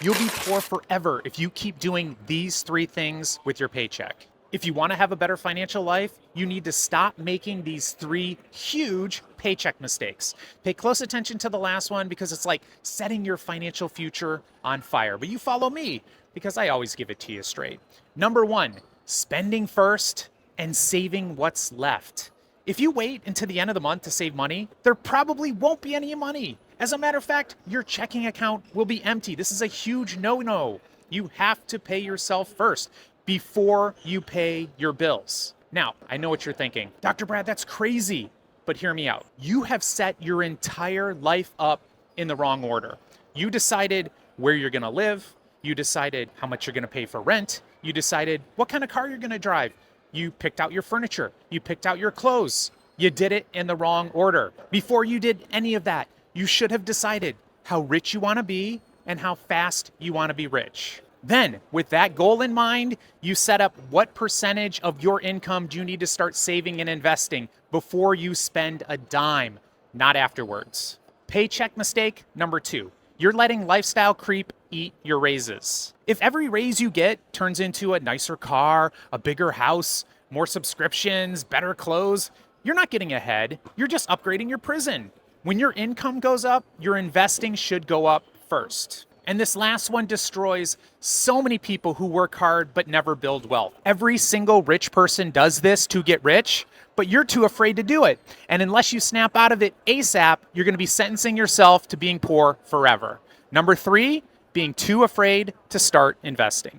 You'll be poor forever if you keep doing these three things with your paycheck. If you want to have a better financial life, you need to stop making these three huge paycheck mistakes. Pay close attention to the last one because it's like setting your financial future on fire. But you follow me because I always give it to you straight. Number one, spending first and saving what's left. If you wait until the end of the month to save money, there probably won't be any money. As a matter of fact, your checking account will be empty. This is a huge no-no. You have to pay yourself first before you pay your bills. Now, I know what you're thinking. Dr. Brad, that's crazy. But hear me out. You have set your entire life up in the wrong order. You decided where you're gonna live. You decided how much you're gonna pay for rent. You decided what kind of car you're gonna drive. You picked out your furniture. You picked out your clothes. You did it in the wrong order. Before you did any of that, you should have decided how rich you wanna be and how fast you wanna be rich. Then, with that goal in mind, you set up what percentage of your income do you need to start saving and investing before you spend a dime, not afterwards. Paycheck mistake number two. You're letting lifestyle creep eat your raises. If every raise you get turns into a nicer car, a bigger house, more subscriptions, better clothes, you're not getting ahead. You're just upgrading your prison. When your income goes up, your investing should go up first. And this last one destroys so many people who work hard but never build wealth. Every single rich person does this to get rich, but you're too afraid to do it. And unless you snap out of it ASAP, you're going to be sentencing yourself to being poor forever. Number three, being too afraid to start investing.